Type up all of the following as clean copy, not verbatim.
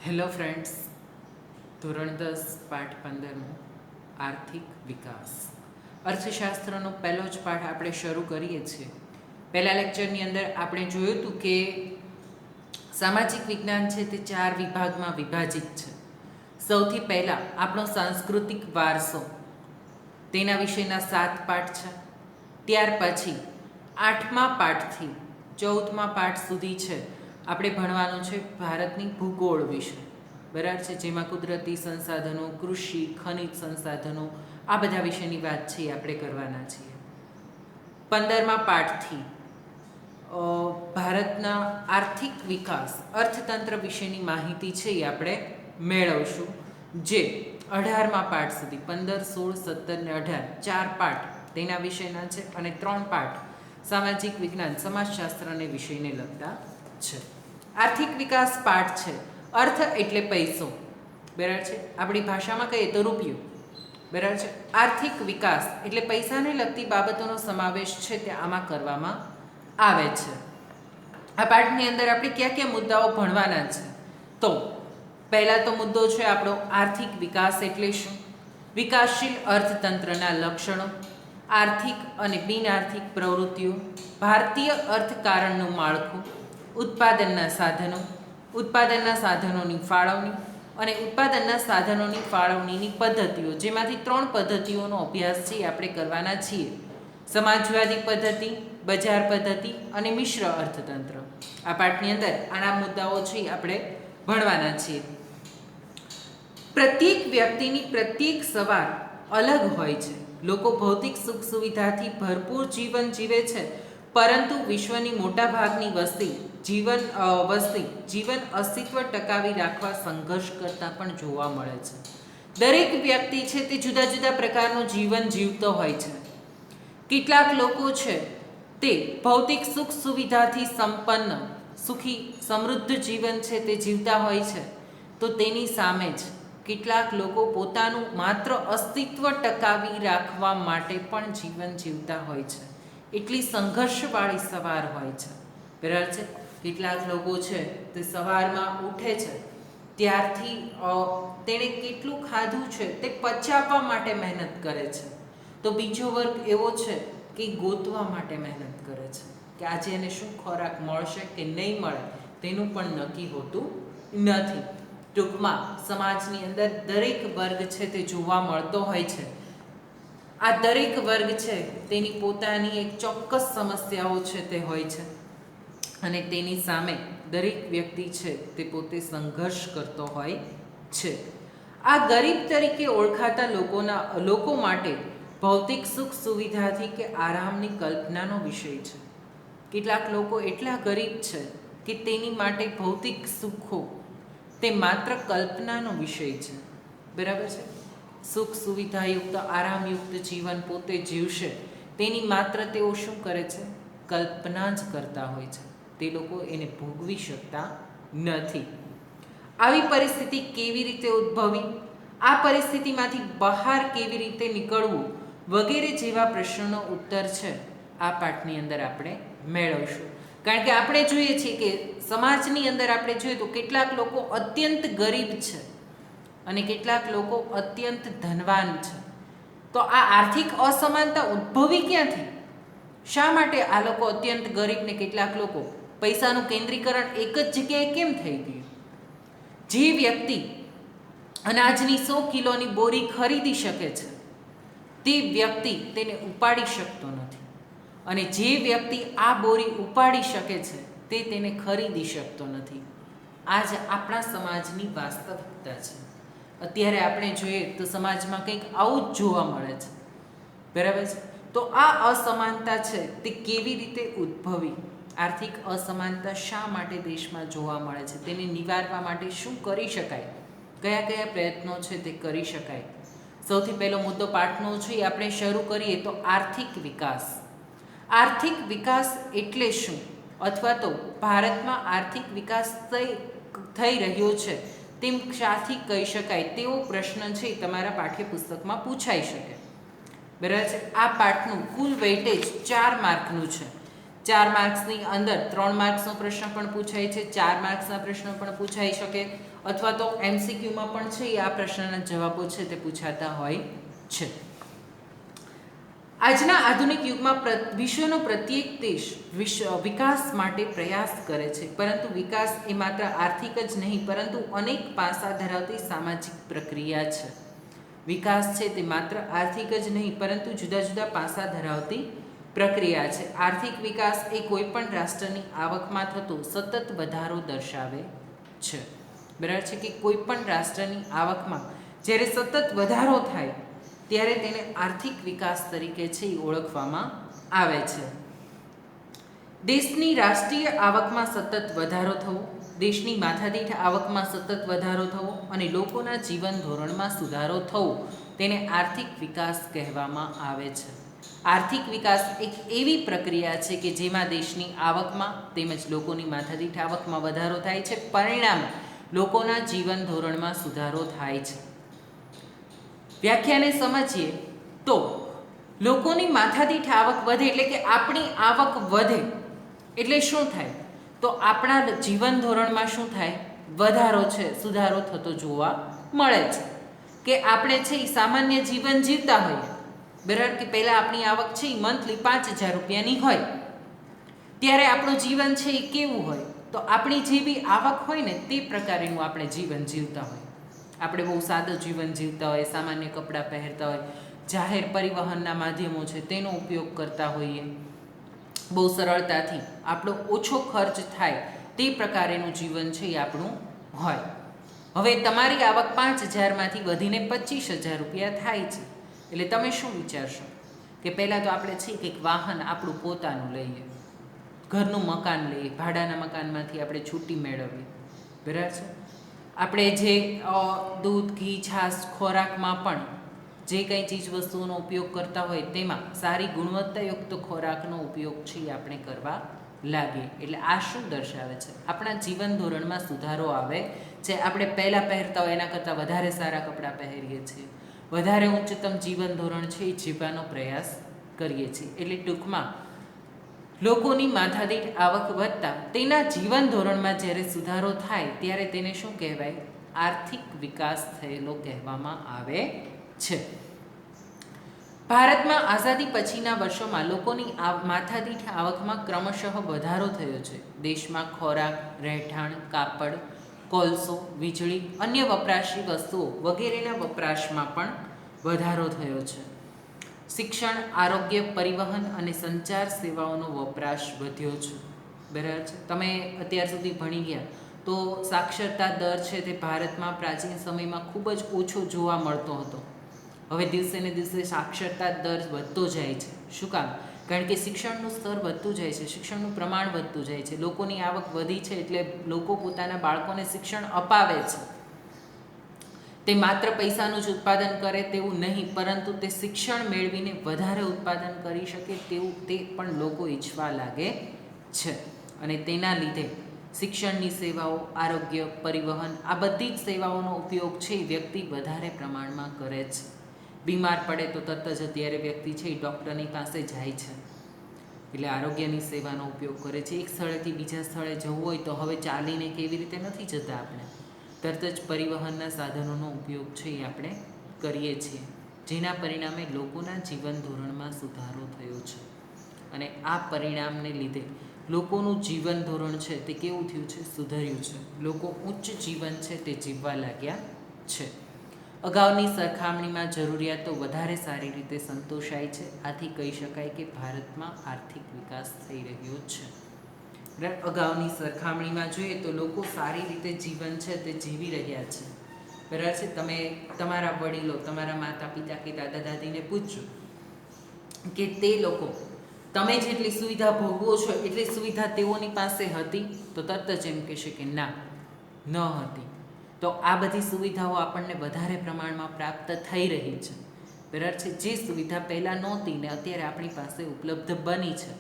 Hello friends, ધોરણ 10 પાઠ 15 આર્થિક વિકાસ અર્થશાસ્ત્રનો પહેલો જ પાઠ આપણે શરૂ કરીએ છીએ. પહેલા લેક્ચરની અંદર આપણે જોયું હતું કે સામાજિક વિજ્ઞાન છે તે 4 વિભાગમાં વિભાજિત છે. સૌથી પહેલાં આપણો સાંસ્કૃતિક વારસો, તેના વિશેના 7 પાઠ છે. ત્યાર પછી 8મા પાઠથી 14મા પાઠ સુધી છે આપણે ભણવાનું છે ભારતની ભૂગોળ વિશે, બરાબર છે, જેમાં કુદરતી સંસાધનો, કૃષિ, ખનિજ સંસાધનો, આ બધા વિશેની વાત છે એ આપણે કરવાના છીએ. 15મા પાઠથી ભારતના આર્થિક વિકાસ, અર્થતંત્ર વિશેની માહિતી છે એ આપણે મેળવશું, જે 18મા પાઠ સુધી 15, 16, 17 ને 18 4 પાઠ તેના વિષયના છે અને 3 પાઠ સામાજિક વિજ્ઞાન, સમાજશાસ્ત્રને વિષયને લગતા છે. આર્થિક વિકાસ પાઠ છે, અર્થ એટલે પૈસો, બરાબર છે, આપણી ભાષામાં કહીએ તો રૂપિયો, બરાબર છે. આર્થિક વિકાસ એટલે પૈસાને લગતી બાબતોનો સમાવેશ છે તે આમાં કરવામાં આવે છે. આ પાઠની અંદર આપણે કયા કયા મુદ્દાઓ ભણવાના છે? તો પહેલા તો મુદ્દો છે આપણો આર્થિક વિકાસ એટલે શું, વિકાસશીલ અર્થતંત્રના લક્ષણો, આર્થિક અને બિનઆર્થિક પ્રવૃત્તિઓ, ભારતીય અર્થકારણનું માળખું, ઉત્પાદનના સાધનો, ઉત્પાદનના સાધનોની ફાળવણી અને ઉત્પાદનના સાધનોની ફાળવણીની પદ્ધતિઓ, જેમાંથી 3 પદ્ધતિઓનો અભ્યાસ છે આપણે કરવાના છીએ: સમાજવાદી પદ્ધતિ, બજાર પદ્ધતિ અને મિશ્ર અર્થતંત્ર. આ પાઠની અંદર આના મુદ્દાઓ છે આપણે ભણવાના છીએ. પ્રત્યેક વ્યક્તિની પ્રત્યેક સવાર અલગ હોય છે. લોકો ભૌતિક સુખ સુવિધાથી ભરપૂર જીવન જીવે છે, પરંતુ વિશ્વની મોટાભાગની વસ્તી જીવન અસ્તિત્વ ટકાવી રાખવા સંઘર્ષ કરતા પણ જોવા મળે છે. દરેક વ્યક્તિ છે તે જુદા જુદા પ્રકારનું જીવન જીવતો હોય છે. કેટલાક લોકો છે તે ભૌતિક સુખ સુવિધાથી સંપન્ન, સુખી, સમૃદ્ધ જીવન છે તે જીવતા હોય છે, તો તેની સામે જ કેટલાક લોકો પોતાનું માત્ર અસ્તિત્વ ટકાવી રાખવા માટે પણ જીવન જીવતા હોય છે. એટલી સંઘર્ષવાળી સવાર હોય છે, બરાબર છે. કેટલાક લોકો છે તે સવારમાં ઉઠે છે ત્યારથી તેણે કેટલું ખાધું છે તે પચાવવા માટે મહેનત કરે છે, તો બીજો વર્ગ એવો છે કે ગોતવા માટે મહેનત કરે છે કે આજે એને શું ખોરાક મળશે કે નહીં મળે તેનું પણ નક્કી હોતું નથી. ટૂંકમાં સમાજની અંદર દરેક વર્ગ છે તે જોવા મળતો હોય છે. આ દરેક વર્ગ છે તેની પોતાની એક ચોક્કસ સમસ્યાઓ છે તે હોય છે અને તેની સામે દરેક વ્યક્તિ છે તે પોતે સંઘર્ષ કરતો હોય છે. આ ગરીબ તરીકે ઓળખાતા લોકો માટે ભૌતિક સુખ સુવિધાથી કે આરામની કલ્પનાનો વિષય છે. કેટલાક લોકો એટલા ગરીબ છે કે તેની માટે ભૌતિક સુખો તે માત્ર કલ્પનાનો વિષય છે, બરાબર છે. સુખ સુવિધાયુક્ત, આરામયુક્ત જીવન પોતે જીવશે તેની માત્ર તેઓ શું કરે છે? કલ્પના જ કરતા હોય છે. તે લોકો એને ભોગવી શકતા નથી. આવી પરિસ્થિતિ કેવી રીતે ઉદ્ભવી, આ પરિસ્થિતિમાંથી બહાર કેવી રીતે નીકળવું વગેરે જેવા પ્રશ્નોનો ઉત્તર છે આ પાઠની અંદર આપણે મેળવશું. કારણ કે આપણે જોઈએ છીએ કે સમાજની અંદર આપણે જોઈએ તો કેટલાક લોકો અત્યંત ગરીબ છે અને કેટલાક લોકો અત્યંત ધનવાન છે. તો આ આર્થિક અસમાનતા ઉદ્ભવી ક્યાંથી? શા માટે આ લોકો અત્યંત ગરીબ ને કેટલાક લોકો પૈસાનું કેન્દ્રીકરણ એક જ જગ્યાએ કેમ થઈ ગયું? જે વ્યક્તિ અનાજની 100 કિલોની બોરી ખરીદી શકે છે તે વ્યક્તિ તેને ઉપાડી શકતો નથી, અને જે વ્યક્તિ આ બોરી ઉપાડી શકે છે તે તેને ખરીદી શકતો નથી. આ જ આપણા સમાજની વાસ્તવિકતા છે. અત્યારે આપણે જોઈએ તો સમાજમાં કંઈક આવું જ જોવા મળે છે, બરાબર છે. તો આ અસમાનતા છે તે કેવી રીતે ઉદ્ભવી, આર્થિક અસમાનતા શા માટે દેશમાં જોવા મળે છે, તેને નિવારવા માટે શું કરી શકાય, કયા કયા પ્રયત્નો છે તે કરી શકાય. સૌથી પહેલો મુદ્દો પાઠનો છે આપણે શરૂ કરીએ તો આર્થિક વિકાસ. આર્થિક વિકાસ એટલે શું, અથવા તો ભારતમાં આર્થિક વિકાસ થઈ રહ્યો છે તેમ શાથી કહી શકાય તેવો પ્રશ્ન છે તમારા પાઠ્યપુસ્તકમાં પૂછાઈ શકે, બરાબર છે. આ પાઠનું કુલ વેઇટેજ 4 માર્કનું છે. 4 માર્ક્સની અંદર 3 માર્ક્સનો પ્રશ્ન પણ પૂછાય છે, 4 માર્ક્સના પ્રશ્નો પણ પૂછાઈ શકે, અથવા તો MCQમાં પણ છે એ આ પ્રશ્નના જવાબો છે તે પૂછાતા હોય છે. આજના આધુનિક યુગમાં વિશ્વનો પ્રત્યેક દેશ વિકાસ માટે પ્રયાસ કરે છે, પરંતુ વિકાસ એ માત્ર આર્થિક જ નહીં પરંતુ અનેક પાસા ધરાવતી સામાજિક પ્રક્રિયા છે. વિકાસ છે તે માત્ર આર્થિક જ નહીં પરંતુ જુદા જુદા પાસા ધરાવતી પ્રક્રિયા છે. આર્થિક વિકાસ એ કોઈ પણ રાષ્ટ્રની આવકમાં થતો સતત વધારો દર્શાવે છે. બરાબર છે કે કોઈ પણ રાષ્ટ્રની આવકમાં જ્યારે સતત વધારો થાય ત્યારે તેને આર્થિક વિકાસ તરીકે છે એ ઓળખવામાં આવે છે. દેશની રાષ્ટ્રીય આવકમાં સતત વધારો થવો, દેશની માથાદીઠ આવકમાં સતત વધારો થવો અને લોકોના જીવન ધોરણમાં સુધારો થવો તેને આર્થિક વિકાસ કહેવામાં આવે છે. આર્થિક વિકાસ એક એવી પ્રક્રિયા છે કે જેમાં દેશની આવકમાં તેમજ લોકોની માથાદીઠ આવકમાં વધારો થાય છે, પરિણામે લોકોના જીવન ધોરણમાં સુધારો થાય છે. વ્યાખ્યાને સમજીએ તો લોકોની માથાદીઠ આવક વધે એટલે કે આપણી આવક વધે એટલે શું થાય? તો આપણા જીવન ધોરણમાં શું થાય? વધારો છે, સુધારો થતો જોવા મળે છે. કે આપણે છે એ સામાન્ય જીવન જીવતા હોઈએ, બરાબર કે પહેલાં આપણી આવક છે એ મંથલી 5,000 રૂપિયાની હોય, ત્યારે આપણું જીવન છે એ કેવું હોય? તો આપણી જે બી આવક હોય ને તે પ્રકારેનું આપણે જીવન જીવતા હોય. આપણે બહુ સાદું જીવન જીવતા હોય, સામાન્ય કપડાં પહેરતા હોય, જાહેર પરિવહનના માધ્યમો છે તેનો ઉપયોગ કરતા હોઈએ, બહુ સરળતાથી આપણો ઓછો ખર્ચ થાય તે પ્રકારેનું જીવન છે એ આપણું હોય. હવે તમારી આવક 5,000માંથી વધીને 25,000 રૂપિયા થાય છે એટલે તમે શું વિચારશો? કે પહેલાં તો આપણે છે કંઈક વાહન આપણું પોતાનું લઈએ, ઘરનું મકાન લઈએ, ભાડાના મકાનમાંથી આપણે છૂટી મેળવીએ, બરાબર છે. આપણે જે દૂધ, ઘી, છાશ, ખોરાકમાં પણ જે કંઈ ચીજ વસ્તુઓનો ઉપયોગ કરતા હોય તેમાં સારી ગુણવત્તાયુક્ત ખોરાકનો ઉપયોગ છે એ આપણે કરવા લાગીએ. એટલે આ શું દર્શાવે છે? આપણા જીવન ધોરણમાં સુધારો આવે છે. આપણે પહેલાં પહેરતા હોય એના કરતાં વધારે સારા કપડાં પહેરીએ છીએ, વધારે ઉચ્ચતમ જીવન ધોરણ છે એ જીવવાનો પ્રયાસ કરીએ છીએ. એટલે ટૂંકમાં લોકોની માથાદીઠ આવક વધતા તેના જીવન ધોરણમાં જ્યારે સુધારો થાય ત્યારે તેને શું કહેવાય? આર્થિક વિકાસ થયેલો કહેવામાં આવે છે. ભારતમાં આઝાદી પછીના વર્ષોમાં લોકોની માથાદીઠ આવકમાં ક્રમશઃ વધારો થયો છે. દેશમાં ખોરાક, રહેઠાણ, કાપડ, કોલસો, વીજળી, અન્ય વપરાશી વસ્તુઓ વગેરેના વપરાશમાં પણ વધારો થયો છે. શિક્ષણ, આરોગ્ય, પરિવહન અને સંચાર સેવાઓનો વપરાશ વધ્યો છે, બરાબર છે. તમે અત્યાર સુધી ભણી ગયા તો સાક્ષરતા દર છે તે ભારતમાં પ્રાચીન સમયમાં ખૂબ જ ઓછો જોવા મળતો હતો. હવે દિવસે ને દિવસે સાક્ષરતા દર વધતો જાય છે. શું કામ? કારણ કે શિક્ષણનું સ્તર વધતું જાય છે, શિક્ષણનું પ્રમાણ વધતું જાય છે, લોકોની આવક વધી છે એટલે લોકો પોતાના બાળકોને શિક્ષણ અપાવે છે. તે માત્ર પૈસાનું જ ઉત્પાદન કરે તેવું નહીં, પરંતુ તે શિક્ષણ મેળવીને વધારે ઉત્પાદન કરી શકે તેવું તે પણ લોકો ઈચ્છવા લાગે છે. અને તેના લીધે શિક્ષણની સેવાઓ, આરોગ્ય, પરિવહન આ બધી જ સેવાઓનો ઉપયોગ છે એ વ્યક્તિ વધારે પ્રમાણમાં કરે છે. બીમાર પડે તો તરત જ અત્યારે વ્યક્તિ છે એ ડૉક્ટરની પાસે જાય છે, એટલે આરોગ્યની સેવાનો ઉપયોગ કરે છે. એક સ્થળેથી બીજા સ્થળે જવું હોય તો હવે ચાલીને કેવી રીતે નથી જતા, આપણે તરત જ પરિવહનના સાધનોનો ઉપયોગ છે એ આપણે કરીએ છીએ, જેના પરિણામે લોકોના જીવન ધોરણમાં સુધારો થયો છે. અને આ પરિણામને લીધે લોકોનું જીવન ધોરણ છે તે કેવું થયું છે? સુધર્યું છે. લોકો ઉચ્ચ જીવન છે તે જીવવા લાગ્યા છે. અગાઉની સરખામણીમાં જરૂરિયાતો વધારે સારી રીતે સંતોષાય છે. આથી કહી શકાય કે ભારતમાં આર્થિક વિકાસ થઈ રહ્યો છે. અગાઉની સરખામણીમાં જોઈએ તો લોકો સારી રીતે જીવન છે તે જીવી રહ્યા છે, બરાબર છે. તમે તમારા વડીલો, તમારા માતા પિતા કે દાદા દાદીને પૂછજો કે તે લોકો તમે જેટલી સુવિધા ભોગવો છો એટલી સુવિધા તેઓની પાસે હતી, તો તરત જ એમ કહેશે કે ના, ન હતી. તો આ બધી સુવિધાઓ આપણને વધારે પ્રમાણમાં પ્રાપ્ત થઈ રહી છે, બરાબર છે. જે સુવિધા પહેલાં નહોતી ને અત્યારે આપણી પાસે ઉપલબ્ધ બની છે,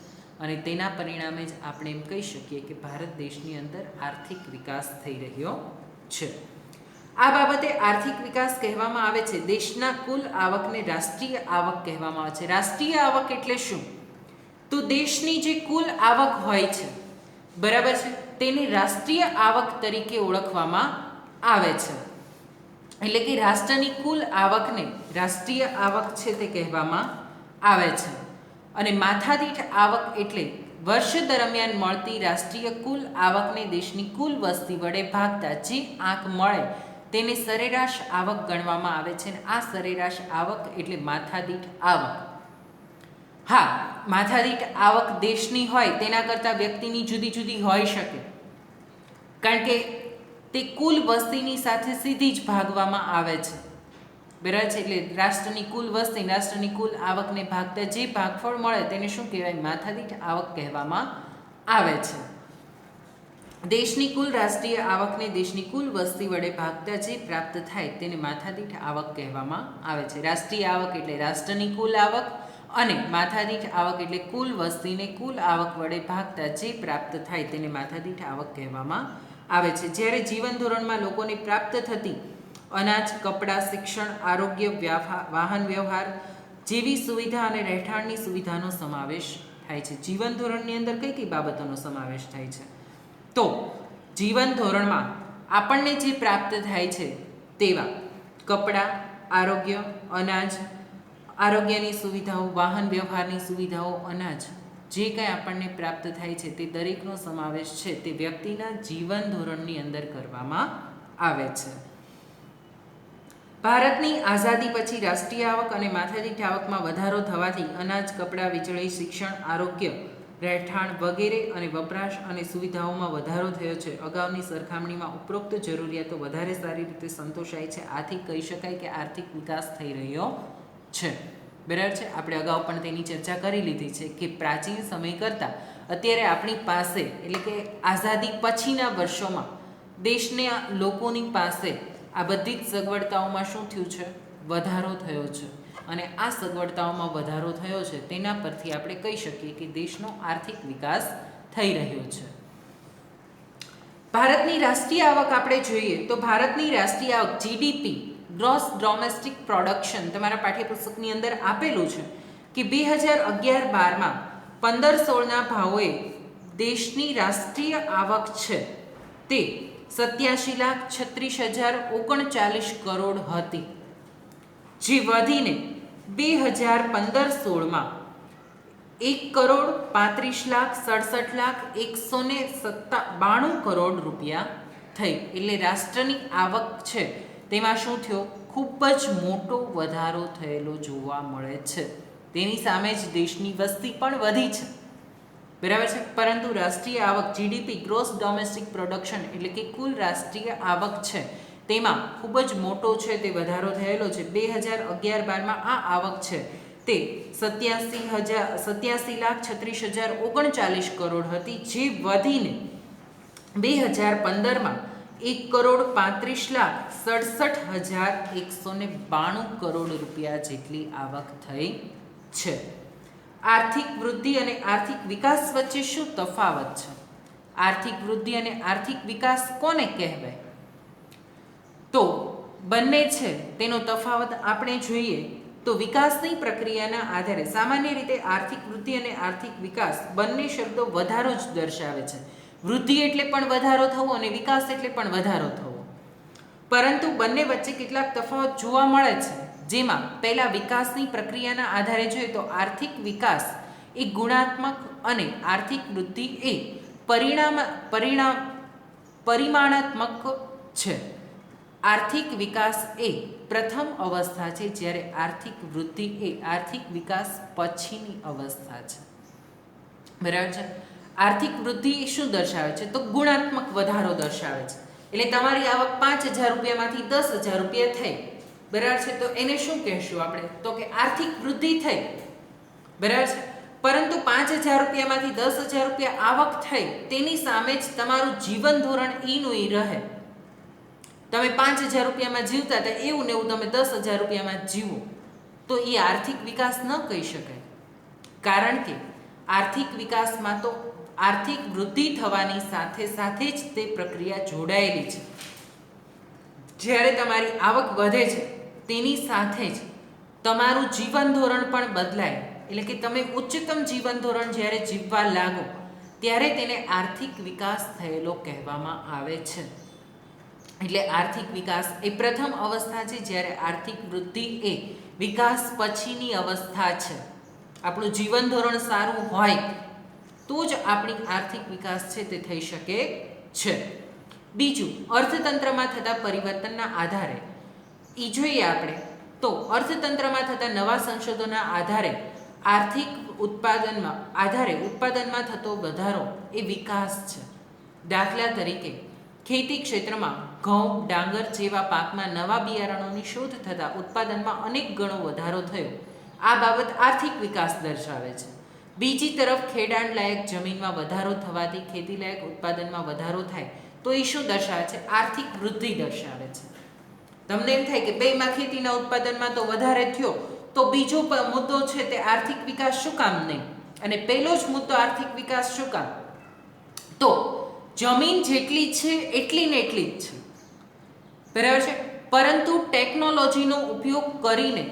અને તેના પરિણામે જ આપણે એમ કહી શકીએ કે ભારત દેશની અંદર આર્થિક વિકાસ થઈ રહ્યો છે. આ બાબતે આર્થિક વિકાસ કહેવામાં આવે છે. દેશના કુલ આવકને રાષ્ટ્રીય આવક કહેવામાં આવે છે. રાષ્ટ્રીય આવક એટલે શું? તો દેશની જે કુલ આવક હોય છે, બરાબર છે, તેને રાષ્ટ્રીય આવક તરીકે ઓળખવામાં આવે છે. એટલે કે રાષ્ટ્રની કુલ આવકને રાષ્ટ્રીય આવક છે તે કહેવામાં આવે છે. અને માથાદીઠ આવક એટલે વર્ષ દરમિયાન મળતી રાષ્ટ્રીય કુલ આવકને દેશની કુલ વસ્તી વડે ભાગતા જે આંક મળે તેને સરેરાશ આવક ગણવામાં આવે છે. અને આ સરેરાશ આવક એટલે માથાદીઠ આવક. હા, માથાદીઠ આવક દેશની હોય તેના કરતાં વ્યક્તિની જુદી જુદી હોઈ શકે, કારણ કે તે કુલ વસ્તીની સાથે સીધી જ ભાગવામાં આવે છે, બરાબર છે. એટલે રાષ્ટ્રની કુલ વસ્તી, રાષ્ટ્રની કુલ આવકને ભાગતા જે ભાગફળ મળે તેને શું કહેવાય? માથાદીઠ આવક કહેવામાં આવે છે. દેશની કુલ રાષ્ટ્રીય આવકને દેશની કુલ વસ્તી વડે ભાગતા જે પ્રાપ્ત થાય તેને માથાદીઠ આવક કહેવામાં આવે છે. રાષ્ટ્રીય આવક એટલે રાષ્ટ્રની કુલ આવક, અને માથાદીઠ આવક એટલે કુલ વસ્તીને કુલ આવક વડે ભાગતા જે પ્રાપ્ત થાય તેને માથાદીઠ આવક કહેવામાં આવે છે. જ્યારે જીવન ધોરણમાં લોકોને પ્રાપ્ત થતી અનાજ, કપડાં, શિક્ષણ, આરોગ્ય, વાહન વ્યવહાર જેવી સુવિધા અને રહેઠાણની સુવિધાનો સમાવેશ થાય છે. જીવન ધોરણની અંદર કઈ કઈ બાબતોનો સમાવેશ થાય છે? તો જીવન ધોરણમાં આપણને જે પ્રાપ્ત થાય છે તેવા કપડાં, આરોગ્ય, અનાજ, આરોગ્યની સુવિધાઓ, વાહન વ્યવહારની સુવિધાઓ, અનાજ જે કંઈ આપણને પ્રાપ્ત થાય છે તે દરેકનો સમાવેશ છે તે વ્યક્તિના જીવન ધોરણની અંદર કરવામાં આવે છે. ભારતની આઝાદી પછી રાષ્ટ્રીય આવક અને માથાદીઠ આવકમાં વધારો થવાથી અનાજ, કપડાં, વીજળી, શિક્ષણ, આરોગ્ય, રહેઠાણ વગેરે અને વપરાશ અને સુવિધાઓમાં વધારો થયો છે. અગાઉની સરખામણીમાં ઉપરોક્ત જરૂરિયાતો વધારે સારી રીતે સંતોષાય છે. આથી કહી શકાય કે આર્થિક વિકાસ થઈ રહ્યો છે, બરાબર છે. આપણે અગાઉ પણ તેની ચર્ચા કરી લીધી છે કે પ્રાચીન સમય કરતાં અત્યારે આપણી પાસે, એટલે કે આઝાદી પછીના વર્ષોમાં દેશના લોકોની પાસે આ બધી જ સગવડતાઓમાં શું થયું છે? વધારો થયો છે. અને આ સગવડતાઓમાં વધારો થયો છે તેના પરથી આપણે કહી શકીએ કે દેશનો આર્થિક વિકાસ થઈ રહ્યો છે. ભારતની રાષ્ટ્રીય આવક આપણે જોઈએ તો ભારતની રાષ્ટ્રીય આવક જીડીપી, ગ્રોસ ડોમેસ્ટિક પ્રોડક્શન, તમારા પાઠ્યપુસ્તકની અંદર આપેલું છે કે 2011-12માં 15-16ના ભાવોએ દેશની રાષ્ટ્રીય આવક છે તે 87,36,039 કરોડ હતી, જે વધીને 2015-16માં 1,35,67,192 કરોડ રૂપિયા થઈ. એટલે રાષ્ટ્રની આવક છે તેમાં શું થયો? ખૂબ જ મોટો વધારો થયેલો જોવા મળે છે. તેની સામે જ દેશની વસ્તી પણ વધી છે, બરાબર છે. પરંતુ રાષ્ટ્રીય આવક જીડીપી, ગ્રોસ ડોમેસ્ટિક પ્રોડક્શન એટલે કે કુલ રાષ્ટ્રીય આવક છે તેમાં ખૂબ જ મોટો છે તે વધારો થયેલો છે. 2011-12માં આ આવક છે તે 87,36,039 કરોડ હતી, જે વધીને 2015માં 1,35,67,192 કરોડ રૂપિયા જેટલી આવક થઈ છે. આર્થિક વૃદ્ધિ અને આર્થિક વિકાસ વચ્ચે શું તફાવત છે? આર્થિક વૃદ્ધિ અને આર્થિક વિકાસ કોને કહેવાય? તો બંને છે તેનો તફાવત આપણે જોઈએ તો વિકાસની પ્રક્રિયાના આધારે સામાન્ય રીતે આર્થિક વૃદ્ધિ અને આર્થિક વિકાસ બંને શબ્દો વધારો જ દર્શાવે છે. વૃદ્ધિ એટલે પણ વધારો થવો અને વિકાસ એટલે પણ વધારો થવો, પરંતુ બંને વચ્ચે કેટલાક તફાવત જોવા મળે છે. જેમાં પહેલા વિકાસની પ્રક્રિયાના આધારે જોઈએ તો આર્થિક વિકાસ એ ગુણાત્મક અને આર્થિક વૃદ્ધિ એ પરિમાણાત્મક છે. આર્થિક વિકાસ એ પ્રથમ અવસ્થા છે, જ્યારે આર્થિક વૃદ્ધિ એ આર્થિક વિકાસ પછીની અવસ્થા છે, બરાબર છે. આર્થિક વૃદ્ધિ શું દર્શાવે છે? તો ગુણાત્મક વધારો દર્શાવે છે. એટલે તમારી આવક 5,000 રૂપિયામાંથી 10,000 રૂપિયા થઈ, બરાબર છે, તો એને શું કહેશું આપણે? તો કે આર્થિક વૃદ્ધિ થઈ, બરાબર છે. પરંતુ 5,000 રૂપિયામાંથી 10,000 રૂપિયા આવક થઈ તેની સામે જ તમારું જીવન ધોરણ ઈનું ઈ રહે. તમે 5,000 રૂપિયામાં જીવતા હતા એવું ને એવું તમે 10,000 રૂપિયામાં જીવો, તો એ આર્થિક વિકાસ ન કહી શકાય. કારણ કે આર્થિક વિકાસમાં તો આર્થિક વૃદ્ધિ થવાની સાથે સાથે જ તે પ્રક્રિયા જોડાયેલી છે. જ્યારે તમારી આવક વધે છે તેની સાથે જ તમારું જીવન ધોરણ પણ બદલાય એટલે કે તમે ઉચ્ચતમ જીવન ધોરણ જ્યારે જીવવા લાગો ત્યારે તેને આર્થિક વિકાસ થયેલો કહેવામાં આવે છે. એટલે આર્થિક વિકાસ એ પ્રથમ અવસ્થા છે, જ્યારે આર્થિક વૃદ્ધિ એ વિકાસ પછીની અવસ્થા છે. આપણું જીવન ધોરણ સારું હોય તો જ આપણી આર્થિક વિકાસ છે તે થઈ શકે છે. બીજું, અર્થતંત્રમાં થતા પરિવર્તનના આધારે એ જોઈએ આપણે તો અર્થતંત્રમાં થતા નવા સંશોધનના આધારે આર્થિક ઉત્પાદનમાં થતો વધારો એ વિકાસ છે. દાખલા તરીકે ખેતી ક્ષેત્રમાં ઘઉં, ડાંગર જેવા પાકમાં નવા બિયારણોની શોધ થતાં ઉત્પાદનમાં અનેક ગણો વધારો થયો. આ બાબત આર્થિક વિકાસ દર્શાવે છે. બીજી તરફ ખેડાણ લાયક જમીનમાં વધારો થવાથી ખેતીલાયક ઉત્પાદનમાં વધારો થાય તો એ શું દર્શાવે છે? આર્થિક વૃદ્ધિ દર્શાવે છે. તમને એમ થાય કે બેમાં ખેતીના ઉત્પાદનમાં તો વધારે થયો, તો બીજો મુદ્દો છે તે આર્થિક વિકાસ શું કામ નહીં, અને પહેલો જ મુદ્દો આર્થિક વિકાસ શું કામ? તો જમીન જેટલી છે એટલી ને એટલી જ છે, બરાબર છે. પરંતુ ટેકનોલોજીનો ઉપયોગ કરીને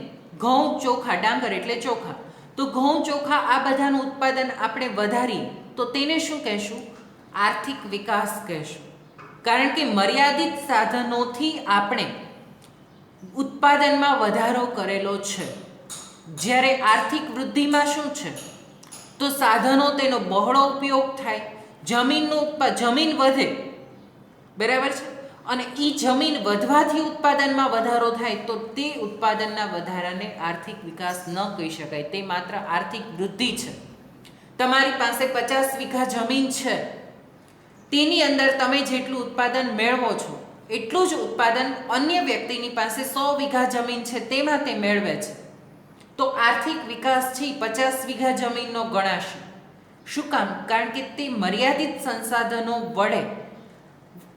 ઘઉં, ચોખા, ડાંગર એટલે ચોખા, તો ઘઉં, ચોખા આ બધાનું ઉત્પાદન આપણે વધારીએ તો તેને શું કહેશું? આર્થિક વિકાસ કહેશું. કારણ કે મર્યાદિત સાધનોથી આપણે ઉત્પાદનમાં વધારો કરેલો છે. જ્યારે આર્થિક વૃદ્ધિમાં શું છે? તો સાધનો તેનો બહોળો ઉપયોગ થાય, જમીન વધે, બરાબર છે. અને એ જમીન વધવાથી ઉત્પાદનમાં વધારો થાય તો તે ઉત્પાદનના વધારાને આર્થિક વિકાસ ન કહી શકાય, તે માત્ર આર્થિક વૃદ્ધિ છે. તમારી પાસે 50 વીઘા જમીન છે, તેની અંદર તમે જેટલું ઉત્પાદન મેળવો છો એટલું જ ઉત્પાદન અન્ય વ્યક્તિની પાસે 100 વીઘા જમીન છે તેમાં તે મેળવે છે, તો આર્થિક વિકાસ છે 50 વીઘા જમીનનો ગણાશે. શું કામ? કારણ કે તે મર્યાદિત સંસાધનો વડે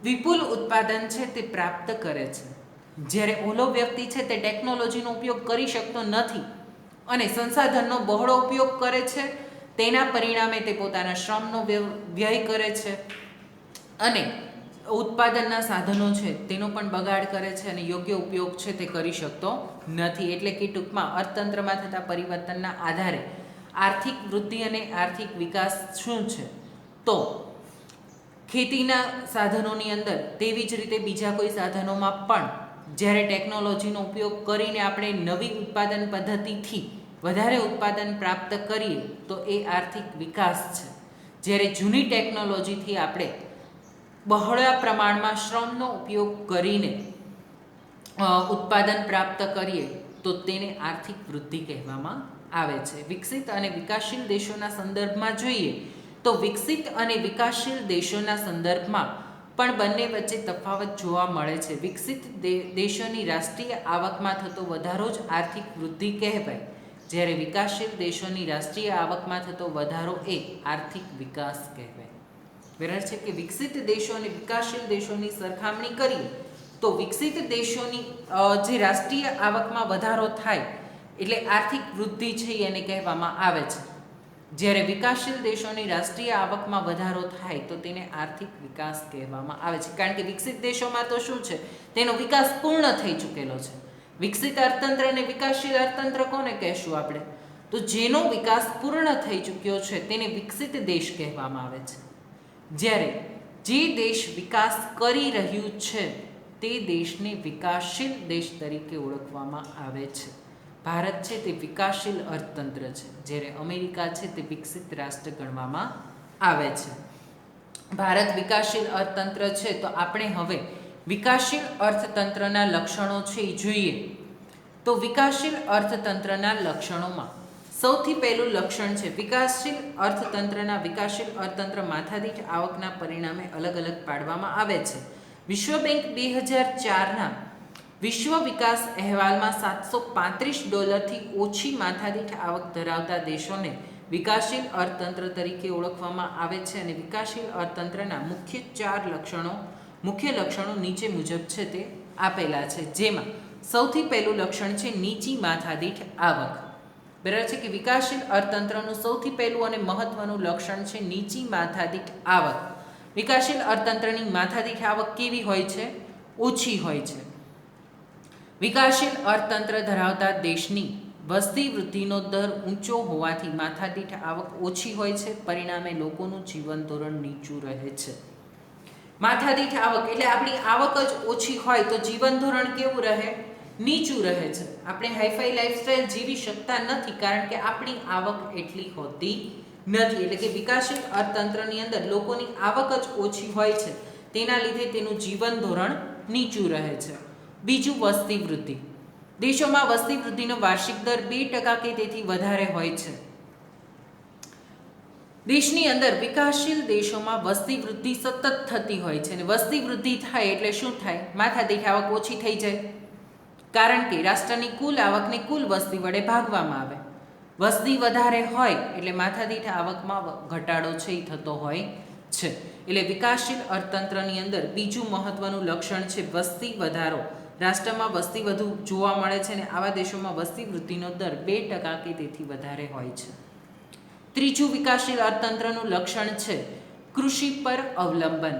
વિપુલ ઉત્પાદન છે તે પ્રાપ્ત કરે છે. જ્યારે ઓલો વ્યક્તિ છે તે ટેકનોલોજીનો ઉપયોગ કરી શકતો નથી અને સંસાધનનો બહોળો ઉપયોગ કરે છે, તેના પરિણામે તે પોતાના શ્રમનો વ્યય કરે છે અને ઉત્પાદનના સાધનો છે તેનો પણ બગાડ કરે છે અને યોગ્ય ઉપયોગ છે તે કરી શકતો નથી. એટલે કે ટૂંકમાં અર્થતંત્રમાં થતા પરિવર્તનના આધારે આર્થિક વૃદ્ધિ અને આર્થિક વિકાસ શું છે? તો ખેતીના સાધનોની અંદર તેવી જ રીતે બીજા કોઈ સાધનોમાં પણ જ્યારે ટેકનોલોજીનો ઉપયોગ કરીને આપણે નવી ઉત્પાદન પદ્ધતિથી વધારે ઉત્પાદન પ્રાપ્ત કરીએ તો એ આર્થિક વિકાસ છે. જ્યારે જૂની ટેકનોલોજીથી આપણે બહોળા પ્રમાણમાં શ્રમનો ઉપયોગ કરીને ઉત્પાદન પ્રાપ્ત કરીએ તો તેને આર્થિક વૃદ્ધિ કહેવામાં આવે છે. વિકસિત અને વિકાસશીલ દેશોના સંદર્ભમાં જોઈએ તો વિકસિત અને વિકાસશીલ દેશોના સંદર્ભમાં પણ બંને વચ્ચે તફાવત જોવા મળે છે. વિકસિત દેશોની રાષ્ટ્રીય આવકમાં થતો વધારો જ આર્થિક વૃદ્ધિ કહેવાય, જ્યારે વિકાસશીલ દેશોની રાષ્ટ્રીય આવકમાં થતો વધારો એ આર્થિક વિકાસ કહેવાય. બરાબર છે કે વિકસિત દેશો અને વિકાસશીલ દેશોની સરખામણી કરીએ તો વિકસિત દેશોની જે રાષ્ટ્રીય આવકમાં વધારો થાય એટલે આર્થિક વૃદ્ધિ છે એને કહેવામાં આવે છે, જ્યારે વિકાસશીલ દેશોની રાષ્ટ્રીય આવકમાં વધારો થાય તો તેને આર્થિક વિકાસ કહેવામાં આવે છે. કારણ કે વિકસિત દેશોમાં તો શું છે? તેનો વિકાસ પૂર્ણ થઈ ચૂકેલો છે. વિકસિત અર્થતંત્ર અને વિકાસશીલ અર્થતંત્ર કોને કહેશું આપણે? તો જેનો વિકાસ પૂર્ણ થઈ ચૂક્યો છે તેને વિકસિત દેશ કહેવામાં આવે છે. જ્યારે જે દેશ વિકાસ કરી રહ્યું છે તે દેશને વિકાસશીલ દેશ તરીકે ઓળખવામાં આવે છે. ભારત છે તે વિકાસશીલ અર્થતંત્ર છે, જ્યારે અમેરિકા છે તે વિકસિત રાષ્ટ્ર ગણવામાં આવે છે. ભારત વિકાસશીલ અર્થતંત્ર છે, તો આપણે હવે વિકાસશીલ અર્થતંત્રના લક્ષણો છે એ જોઈએ. તો વિકાસશીલ અર્થતંત્રના લક્ષણોમાં સૌથી પહેલું લક્ષણ છે વિકાસશીલ અર્થતંત્રના વિકાસશીલ અર્થતંત્ર માથાદીઠ આવકના પરિણામે અલગ અલગ પાડવામાં આવે છે. વિશ્વ બેંક 2004ના વિશ્વ વિકાસ અહેવાલમાં $735થી ઓછી માથાદીઠ આવક ધરાવતા દેશોને વિકાસશીલ અર્થતંત્ર તરીકે ઓળખવામાં આવે છે અને વિકાસશીલ અર્થતંત્રના મુખ્ય લક્ષણો નીચે મુજબ છે તે આપેલા છે, જેમાં સૌથી પહેલું લક્ષણ છે નીચી માથાદીઠ આવક. બરાબર છે કે વિકાસશીલ અર્થતંત્રનું સૌથી પહેલું અને મહત્વનું લક્ષણ છે નીચી માથાદીઠ આવક. વિકાસશીલ અર્થતંત્રની માથાદીઠ આવક કેવી હોય છે? ઓછી હોય છે. વિકાસશીલ અર્થતંત્ર ધરાવતા દેશની વસ્તી વૃદ્ધિનો દર ઊંચો હોવાથી માથાદીઠ આવક ઓછી હોય છે, પરિણામે લોકોનું જીવન ધોરણ નીચું રહે છે. માથાદીઠ આવક એટલે આપણી આવક જ ઓછી હોય તો જીવન ધોરણ કેવું રહે? નીચું રહે છે. આપણે હાઈફાઈ લાઈફસ્ટાઈલ જીવી શકતા નથી કારણ કે આપણી આવક એટલી હોતી નથી. એટલે કે વિકાસશીલ અર્થતંત્રની અંદર લોકોની આવક જ ઓછી હોય છે, તેના લીધે તેનું જીવન ધોરણ નીચું રહે છે. બીજું, વસ્તી વૃદ્ધિ. દેશોમાં વસ્તી વૃદ્ધિનો વાર્ષિક દર 2% કે તેથી વધારે હોય છે. દેશની અંદર વિકાસશીલ દેશોમાં વસ્તી વૃદ્ધિ સતત થતી હોય છે અને વસ્તી વૃદ્ધિ થાય એટલે શું થાય? માથાદીઠ આવક ઓછી થઈ જાય, કારણ કે રાષ્ટ્રની કુલ આવકને કુલ વસ્તી વડે ભાગવામાં આવે. વસ્તી વધારે હોય એટલે માથાદીઠ આવકમાં ઘટાડો છે એ થતો હોય છે. એટલે વિકાસશીલ અર્થતંત્રની અંદર બીજું મહત્વનું લક્ષણ છે વસ્તી વધારો. રાષ્ટ્રમાં વસ્તી વધુ જોવા મળે છે અને આવા દેશોમાં વસ્તી વૃદ્ધિનો દર 2% કે તેથી વધારે હોય છે. ત્રીજું વિકાસશીલ અર્થતંત્રનું લક્ષણ છે કૃષિ પર અવલંબન.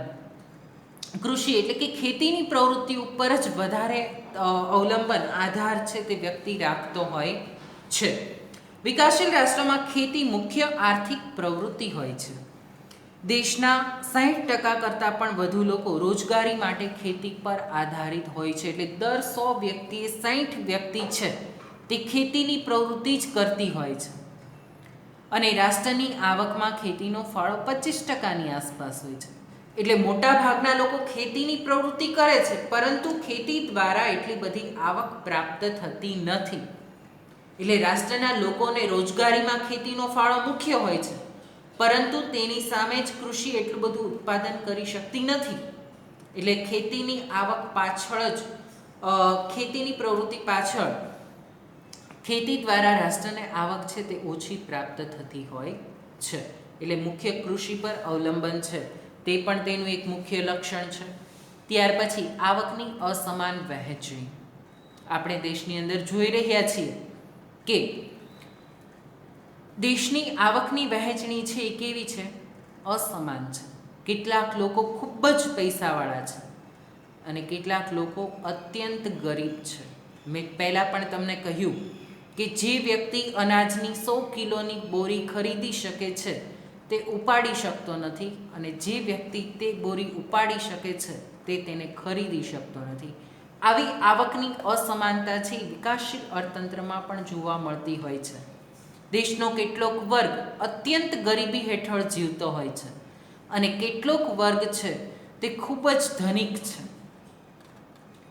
કૃષિ એટલે કે ખેતીની પ્રવૃત્તિ ઉપર જ વધારે અવલંબન આધાર છે તે વ્યક્તિ રાખતો હોય છે. વિકાસશીલ રાષ્ટ્રોમાં ખેતી મુખ્ય આર્થિક પ્રવૃત્તિ હોય છે. દેશના 60% કરતાં પણ વધુ લોકો રોજગારી માટે ખેતી પર આધારિત હોય છે. એટલે દર 100 વ્યક્તિએ 60 વ્યક્તિ છે તે ખેતીની પ્રવૃત્તિ જ કરતી હોય છે અને રાષ્ટ્રની આવકમાં ખેતીનો ફાળો 25%ની આસપાસ હોય છે. એટલે મોટા ભાગના લોકો ખેતીની પ્રવૃત્તિ કરે છે, પરંતુ ખેતી દ્વારા એટલી બધી આવક પ્રાપ્ત થતી નથી. એટલે રાષ્ટ્રના લોકોને રોજગારીમાં ખેતીનો ફાળો મુખ્ય હોય છે, પરંતુ તેની સામે જ કૃષિ એટલું બધું ઉત્પાદન કરી શકતી નથી. એટલે ખેતીની આવક પાછળ જ ખેતીની પ્રવૃત્તિ પાછળ ખેતી દ્વારા રાષ્ટ્રને આવક છે તે ઓછી પ્રાપ્ત થતી હોય છે. એટલે મુખ્ય કૃષિ પર અવલંબન છે તે પણ તેનું એક મુખ્ય લક્ષણ છે. ત્યાર પછી આવકની અસમાન વહેંચણી. આપણે દેશની અંદર જોઈ રહ્યા છીએ કે દેશની આવકની વહેંચણી છે એ કેવી છે? અસમાન છે. કેટલાક લોકો ખૂબ જ પૈસાવાળા છે અને કેટલાક લોકો અત્યંત ગરીબ છે. મેં પહેલાં પણ તમને કહ્યું કે જે વ્યક્તિ અનાજની 100 કિલોની બોરી ખરીદી શકે છે તે ઉપાડી શકતો નથી અને જે વ્યક્તિ તે બોરી ઉપાડી શકે છે તે તેને ખરીદી શકતો નથી. આવી આવકની અસમાનતા છે વિકાસશીલ અર્થતંત્રમાં પણ જોવા મળતી હોય છે. દેશનો કેટલોક વર્ગ અત્યંત ગરીબી હેઠળ જીવતો હોય છે અને કેટલોક વર્ગ છે તે ખૂબ જ ધનિક છે.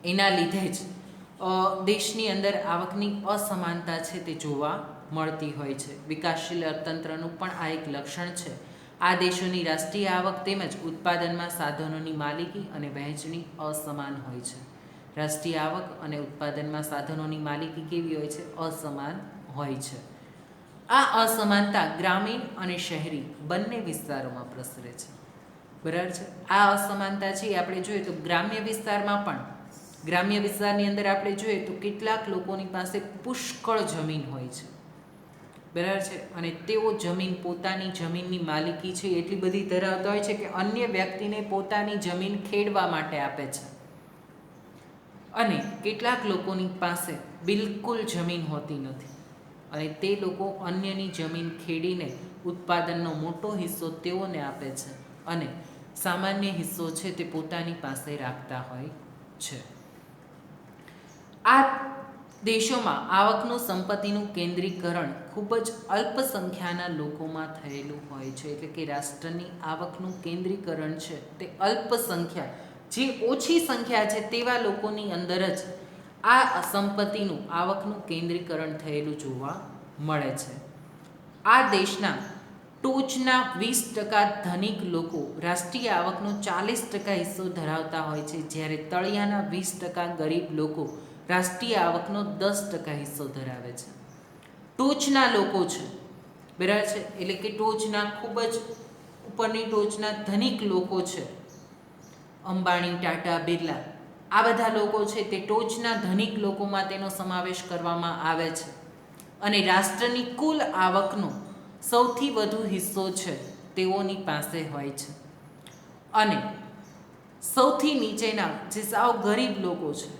એના લીધે જ દેશની અંદર આવકની અસમાનતા છે તે જોવા મળતી હોય છે. વિકાસશીલ અર્થતંત્રનું પણ આ એક લક્ષણ છે. આ દેશોની રાષ્ટ્રીય આવક તેમજ ઉત્પાદનમાં સાધનોની માલિકી અને વહેંચણી અસમાન હોય છે. રાષ્ટ્રીય આવક અને ઉત્પાદનમાં સાધનોની માલિકી કેવી હોય છે? અસમાન હોય છે. આ અસમાનતા ગ્રામીણ અને શહેરી બંને વિસ્તારોમાં પ્રસરે છે. બરાબર છે. આ અસમાનતા છે આપણે જોઈએ તો ગ્રામ્ય વિસ્તારમાં પણ, ગ્રામ્ય વિસ્તારની અંદર આપણે જોઈએ તો કેટલાક લોકોની પાસે પુષ્કળ જમીન હોય છે. બરાબર છે. અને તેઓ જમીન, પોતાની જમીનની માલિકી છે એટલી બધી ધરાવતા હોય છે કે અન્ય વ્યક્તિને પોતાની જમીન ખેડવા માટે આપે છે. અને કેટલાક લોકોની પાસે બિલકુલ જમીન હોતી નથી અને તે લોકો અન્યની જમીન ખેડીને ઉત્પાદનનો મોટો હિસ્સો તેઓને આપે છે અને સામાન્ય હિસ્સો છે તે પોતાની પાસે રાખતા હોય છે. આ દેશોમાં આવકનું સંપત્તિનું કેન્દ્રીકરણ ખૂબ જ અલ્પસંખ્યાના લોકોમાં થયેલું હોય છે. એટલે કે રાષ્ટ્રની આવકનું કેન્દ્રીકરણ છે તે અલ્પસંખ્યા, જે ઓછી સંખ્યા છે તેવા લોકોની અંદર જ આ સંપત્તિનું, આવકનું કેન્દ્રીકરણ થયેલું જોવા મળે છે. આ દેશના ટોચના 20% ધનિક લોકો રાષ્ટ્રીય આવકનો 40% હિસ્સો ધરાવતા હોય છે, જ્યારે તળિયાના 20% ગરીબ લોકો રાષ્ટ્રીય આવકનો 10% હિસ્સો ધરાવે છે. ટોચના લોકો છે, બરાબર છે, એટલે કે ટોચના ખૂબ જ ઉપરની ટોચના ધનિક લોકો છે, અંબાણી, ટાટા, બિરલા, આ બધા લોકો છે તે ટોચના ધનિક લોકોમાં તેનો સમાવેશ કરવામાં આવે છે અને રાષ્ટ્રની કુલ આવકનો સૌથી વધુ હિસ્સો છે તેઓની પાસે હોય છે. અને સૌથી નીચેના જે સાવ ગરીબ લોકો છે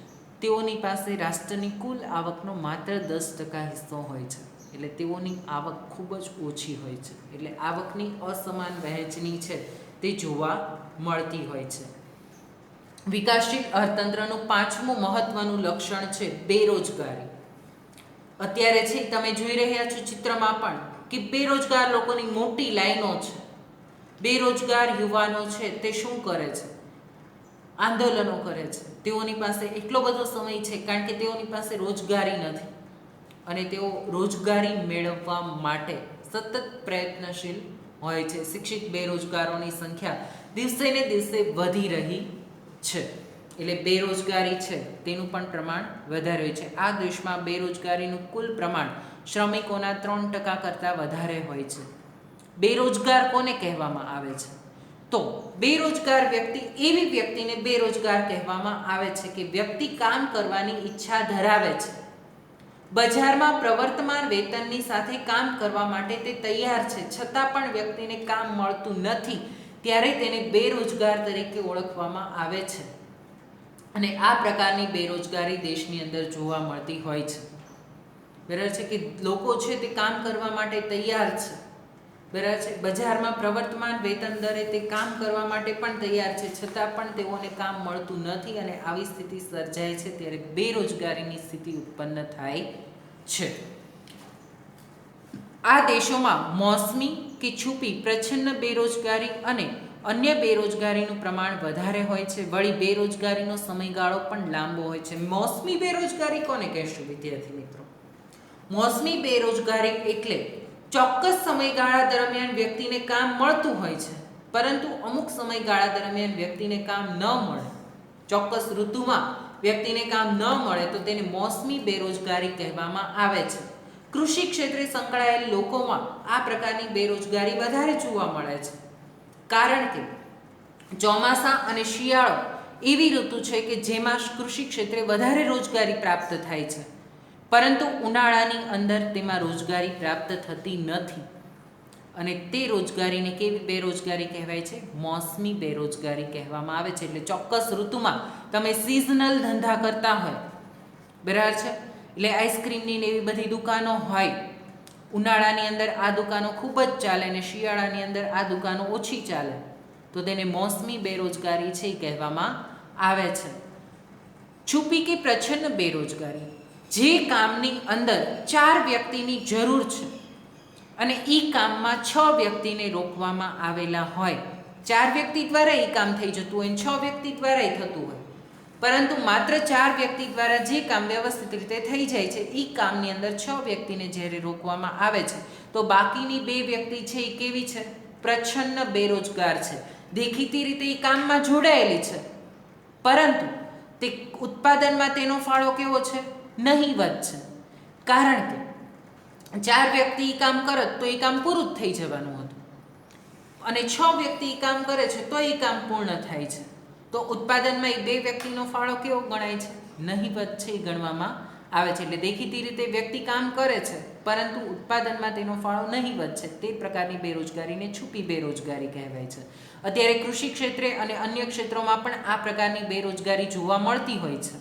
તેઓની પાસે રાષ્ટ્રની કુલ આવકનો માત્ર 10% હિસ્સો હોય છે. એટલે તેઓની આવક ખૂબ જ ઓછી હોય છે. એટલે આવકની અસમાન વહેંચણી છે તે જોવા મળતી હોય છે. વિકાસશીલ અર્થતંત્રનું પાંચમું મહત્વનું લક્ષણ છે બેરોજગારી. અત્યારે છે તમે જોઈ રહ્યા છો ચિત્રમાં પણ કે બેરોજગાર લોકોની મોટી લાઈનો છે. બેરોજગાર યુવાનો છે તે શું કરે છે? આંદોલનો કરે છે. તેઓની પાસે એટલો બધો સમય છે કારણ કે તેઓની પાસે રોજગારી નથી અને તેઓ રોજગારી મેળવવા માટે સતત પ્રયત્નશીલ હોય છે. શિક્ષિત બેરોજગારોની સંખ્યા દિવસે ને દિવસે વધી રહી છે. એટલે બેરોજગારી છે તેનું પણ પ્રમાણ વધારે હોય છે. આ દેશમાં બેરોજગારીનું કુલ પ્રમાણ શ્રમિકોના 3% કરતાં વધારે હોય છે. બેરોજગાર કોને કહેવામાં આવે છે? તો બેરોજગાર વ્યક્તિ એવી વ્યક્તિને બેરોજગાર કહેવામાં આવે છે કે વ્યક્તિ કામ કરવાની ઈચ્છા ધરાવે છે, બજારમાં પ્રવર્તમાન વેતનની સાથે કામ કરવા માટે તે તૈયાર છે, છતાં પણ વ્યક્તિને કામ મળતું નથી, ત્યારે તેને બેરોજગાર તરીકે ઓળખવામાં આવે છે. અને આ પ્રકારની બેરોજગારી દેશની અંદર જોવા મળતી હોય છે. બરાબર છે કે લોકો છે તે કામ કરવા માટે તૈયાર છે, બરાબર છે, બજારમાં પ્રવર્તમાન વેતન દરે તે કામ કરવા માટે પણ તૈયાર છે, છતાં પણ તેઓને કામ મળતું નથી અને આવી સ્થિતિ સર્જાય છે ત્યારે બેરોજગારીની સ્થિતિ ઉત્પન્ન થાય છે. આ દેશોમાં મોસમી કે છુપી પ્રચ્છન્ન બેરોજગારી અને અન્ય બેરોજગારીનું પ્રમાણ વધારે હોય છે. વળી બેરોજગારીનો સમયગાળો પણ લાંબો હોય છે. મોસમી બેરોજગારી કોને કહેશું વિદ્યાર્થી મિત્રો? મોસમી બેરોજગારી એટલે ચોક્કસ સમયગાળા દરમિયાન વ્યક્તિને કામ મળતું હોય છે, પરંતુ અમુક સમયગાળા દરમિયાન વ્યક્તિને કામ ન મળે, ચોક્કસ ઋતુમાં વ્યક્તિને કામ ન મળે તો તેને મોસમી બેરોજગારી કહેવામાં આવે છે. કૃષિ ક્ષેત્રે સંકળાયેલ લોકોમાં આ પ્રકારની બેરોજગારી વધારે જોવા મળે છે, કારણ કે ચોમાસા અને શિયાળો એવી ઋતુ છે કે જેમાં કૃષિ ક્ષેત્રે વધારે રોજગારી પ્રાપ્ત થાય છે, પરંતુ ઉનાળાની અંદર તેમાં રોજગારી પ્રાપ્ત થતી નથી અને તે રોજગારીને કેવી બેરોજગારી કહેવાય છે? મોસમી બેરોજગારી કહેવામાં આવે છે. એટલે ચોક્કસ ઋતુમાં તમે સિઝનલ ધંધા કરતા હોય, બરાબર છે, એટલે આઈસ્ક્રીમની ને એવી બધી દુકાનો હોય, ઉનાળાની અંદર આ દુકાનો ખૂબ જ ચાલે અને શિયાળાની અંદર આ દુકાનો ઓછી ચાલે, તો તેને મોસમી બેરોજગારી છે એ કહેવામાં આવે છે. છુપી કે પ્રચ્છન્ન બેરોજગારી, જે કામની અંદર 4 વ્યક્તિની જરૂર છે અને એ કામમાં 6 વ્યક્તિને રોકવામાં આવેલા હોય, 4 વ્યક્તિ દ્વારા એ કામ થઈ જતું હોય, 6 વ્યક્તિ દ્વારા થતું હોય, પરંતુ માત્ર 4 વ્યક્તિ દ્વારા જે કામ વ્યવસ્થિત રીતે થઈ જાય છે, એ કામની અંદર 6 વ્યક્તિને જ્યારે રોકવામાં આવે છે તો બાકીની 2 વ્યક્તિ છે એ કેવી છે? પ્રચ્છન્ન બેરોજગાર છે. દેખીતી રીતે એ કામમાં જોડાયેલી છે, પરંતુ તે ઉત્પાદનમાં તેનો ફાળો કેવો છે? નહીવત છે. કારણ કે 4 વ્યક્તિ એ કામ કરત તો એ કામ પૂરું જ થઈ જવાનું હતું અને 6 વ્યક્તિ એ કામ કરે છે તો એ કામ પૂર્ણ થાય છે, તો ઉત્પાદનમાં એ 2 વ્યક્તિનો ફાળો કેવો ગણાય છે? નહીવત છે એ ગણવામાં આવે છે. એટલે દેખીતી રીતે વ્યક્તિ કામ કરે છે પરંતુ ઉત્પાદનમાં તેનો ફાળો નહીવત છે. તે પ્રકારની બેરોજગારીને છુપી બેરોજગારી કહેવાય છે. અત્યારે કૃષિ ક્ષેત્રે અને અન્ય ક્ષેત્રોમાં પણ આ પ્રકારની બેરોજગારી જોવા મળતી હોય છે,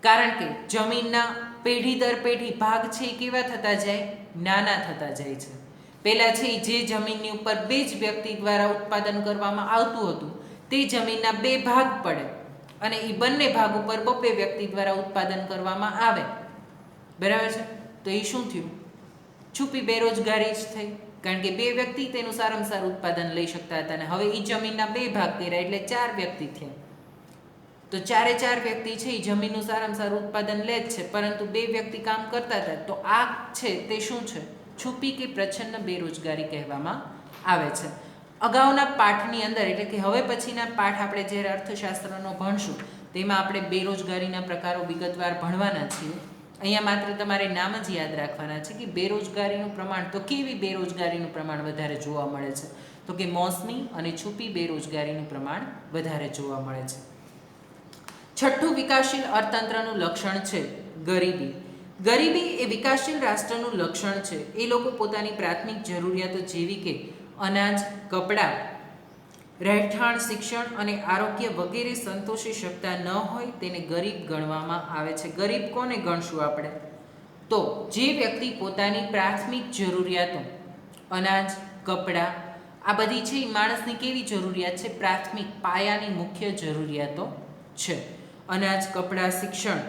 કારણ કે જમીનના પેઢી દર પેઢી ભાગ છે એ કેવા થતા જાય? નાના થતા જાય છે. પહેલાં છે જે જમીનની ઉપર 2 જ વ્યક્તિ દ્વારા ઉત્પાદન કરવામાં આવતું હતું, તે જમીનના 2 ભાગ પડે અને એ બંને ભાગ ઉપર 2 વ્યક્તિ દ્વારા ઉત્પાદન કરવામાં આવે, બરાબર છે, તો એ શું થયું? છુપી બેરોજગારી જ થઈ, કારણ કે 2 વ્યક્તિ તેનું સારામાં સારું ઉત્પાદન લઈ શકતા હતા અને હવે એ જમીનના 2 ભાગ કર્યા એટલે 4 વ્યક્તિ થયા, તો 4 વ્યક્તિ છે એ જમીનનું સારામાં સારું ઉત્પાદન લે જ છે, પરંતુ 2 વ્યક્તિ કામ કરતા હતા, તો આ છે તે શું છે? છુપી કે પ્રચ્છન્ન બેરોજગારી કહેવામાં આવે છે. અગાઉના પાઠની અંદર, એટલે કે હવે પછીના પાઠ આપણે જ્યારે અર્થશાસ્ત્રનો ભણશું તેમાં આપણે બેરોજગારીના પ્રકારો વિગતવાર ભણવાના છીએ. અહીંયા માત્ર તમારે નામ જ યાદ રાખવાના છે કે બેરોજગારીનું પ્રમાણ, તો કેવી બેરોજગારીનું પ્રમાણ વધારે જોવા મળે છે? તો કે મોસમી અને છુપી બેરોજગારીનું પ્રમાણ વધારે જોવા મળે છે. છઠ્ઠું વિકાસશીલ અર્થતંત્રનું લક્ષણ છે ગરીબી. ગરીબી એ વિકાસશીલ રાષ્ટ્રનું લક્ષણ છે. એ લોકો પોતાની પ્રાથમિક જરૂરિયાતો જેવી કે અનાજ, કપડાં, રહેઠાણ, શિક્ષણ અને આરોગ્ય વગેરે સંતોષી શકતા ન હોય તેને ગરીબ ગણવામાં આવે છે. ગરીબ કોને ગણશું આપણે? તો જે વ્યક્તિ પોતાની પ્રાથમિક જરૂરિયાતો, અનાજ, કપડાં, આ બધી છે એ માણસની કેવી જરૂરિયાત છે? પ્રાથમિક, પાયાની મુખ્ય જરૂરિયાતો છે. અનાજ, કપડાં, શિક્ષણ,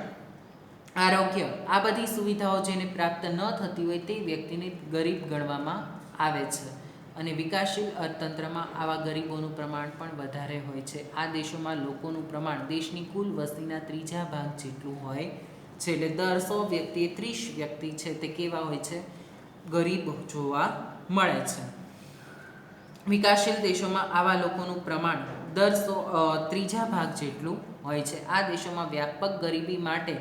આરોગ્ય, આ બધી સુવિધાઓ જેને પ્રાપ્ત ન થતી હોય તે વ્યક્તિને ગરીબ ગણવામાં આવે છે. અને વિકાસશીલ અર્થતંત્રમાં આવા ગરીબોનું પ્રમાણ પણ વધારે હોય છે. આ દેશોમાં લોકોનું પ્રમાણ દેશની કુલ વસ્તીના 3 ભાગ જેટલું હોય છે. એટલે દર 100 વ્યક્તિએ 30 વ્યક્તિ છે તે કેવા હોય છે? ગરીબ જોવા મળે છે. વિકાસશીલ દેશોમાં આવા લોકોનું પ્રમાણ દર 3 ભાગ જેટલું હોય છે. આ દેશોમાં વ્યાપક ગરીબી માટે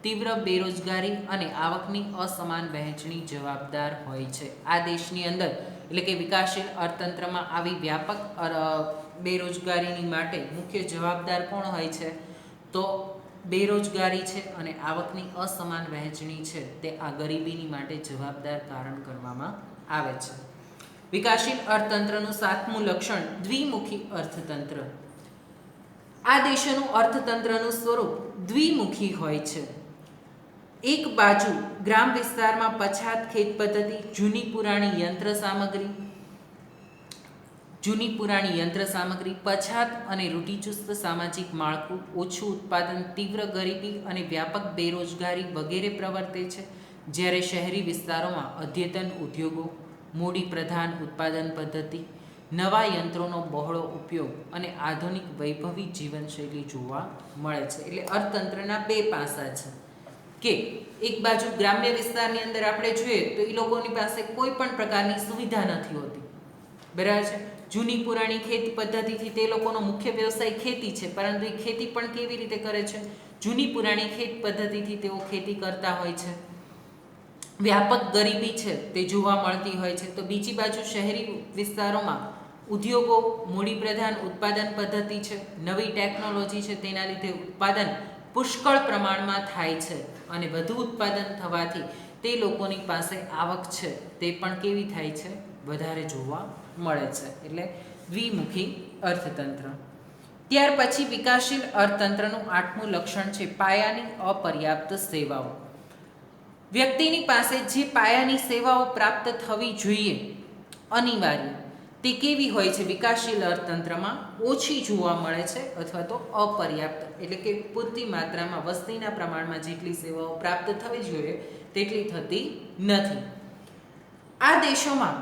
તીવ્ર બેરોજગારી અને આવકની અસમાન વહેંચણી જવાબદાર હોય છે. આ દેશની અંદર એટલે કે વિકાસશીલ અર્થતંત્રમાં આવી વ્યાપક બેરોજગારીની માટે મુખ્ય જવાબદાર કોણ હોય છે? તો બેરોજગારી છે અને આવકની અસમાન વહેંચણી છે તે આ ગરીબીની માટે જવાબદાર કારણ કરવામાં આવે છે. વિકાસશીલ અર્થતંત્રનું 7મું લક્ષણ દ્વિમુખી અર્થતંત્ર. આ દેશોનું અર્થતંત્રનું સ્વરૂપ દ્વિમુખી હોય છે. એક બાજુ ગ્રામ વિસ્તારમાં પછાત ખેત પદ્ધતિ, જૂની પુરાણી યંત્ર સામગ્રી, પછાત અને રૂઢિચુસ્ત સામાજિક માળખું, ઓછું ઉત્પાદન, તીવ્ર ગરીબી અને વ્યાપક બેરોજગારી વગેરે પ્રવર્તે છે. જ્યારે શહેરી વિસ્તારોમાં અદ્યતન ઉદ્યોગો, મૂડી પ્રધાન ઉત્પાદન પદ્ધતિ, નવા યંત્રોનો બહોળો ઉપયોગ અને આધુનિક વૈભવી જીવનશૈલી જોવા મળે છે. એટલે અર્થતંત્રના 2 પાસા છે કે એક બાજુ ગ્રામ્ય વિસ્તારની અંદર આપણે જોઈએ તો એ લોકોની પાસે કોઈ પણ પ્રકારની સુવિધા નથી હોતી, બરાબર છે. જૂની પુરાણી ખેત પદ્ધતિથી તે લોકોનો મુખ્ય વ્યવસાય ખેતી છે, પરંતુ એ ખેતી પણ કેવી રીતે કરે છે? જૂની પુરાણી ખેત પદ્ધતિથી તેઓ ખેતી કરતા હોય છે. વ્યાપક ગરીબી છે તે જોવા મળતી હોય છે. તો બીજી બાજુ શહેરી વિસ્તારોમાં ઉદ્યોગો, મૂડી પ્રધાન ઉત્પાદન પદ્ધતિ છે, નવી ટેકનોલોજી છે, તેના લીધે ઉત્પાદન પુષ્કળ પ્રમાણમાં થાય છે અને વધુ ઉત્પાદન થવાથી તે લોકોની પાસે આવક છે તે પણ કેવી થાય છે? વધારે જોવા મળે છે. એટલે દ્વિમુખી અર્થતંત્ર. ત્યાર પછી વિકાસશીલ અર્થતંત્રનું 8મું લક્ષણ છે પાયાની અપર્યાપ્ત સેવાઓ. વ્યક્તિની પાસે જે પાયાની સેવાઓ પ્રાપ્ત થવી જોઈએ અનિવાર્ય, તે કેવી હોય છે? વિકાસશીલ અર્થતંત્રમાં ઓછી જોવા મળે છે અથવા તો અપર્યાપ્ત, એટલે કે પૂરતી માત્રામાં વસ્તીના પ્રમાણમાં જેટલી સેવાઓ પ્રાપ્ત થવી જોઈએ તેટલી થતી નથી. આ દેશોમાં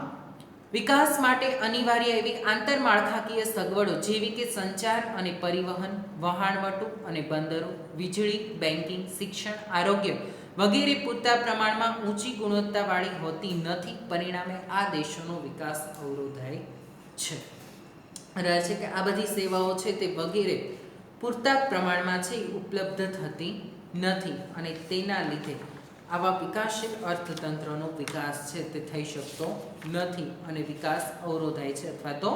વિકાસ માટે અનિવાર્ય એવી આંતરમાળખાકીય સગવડો જેવી કે સંચાર અને પરિવહન, વહાણવટુ અને બંદરો, વીજળી, બેન્કિંગ, શિક્ષણ, આરોગ્ય વગેરે પૂરતા પ્રમાણમાં ઊંચી ગુણવત્તાવાળી હોતી નથી. પરિણામે આ દેશોનો વિકાસ અવરોધાય છે. રહે છે કે આ બધી સેવાઓ છે તે વગેરે પૂરતા પ્રમાણમાં છે ઉપલબ્ધ થતી નથી અને તેના લીધે આવા વિકાસશીલ અર્થતંત્રનો વિકાસ છે તે થઈ શકતો નથી અને વિકાસ અવરોધાય છે અથવા તો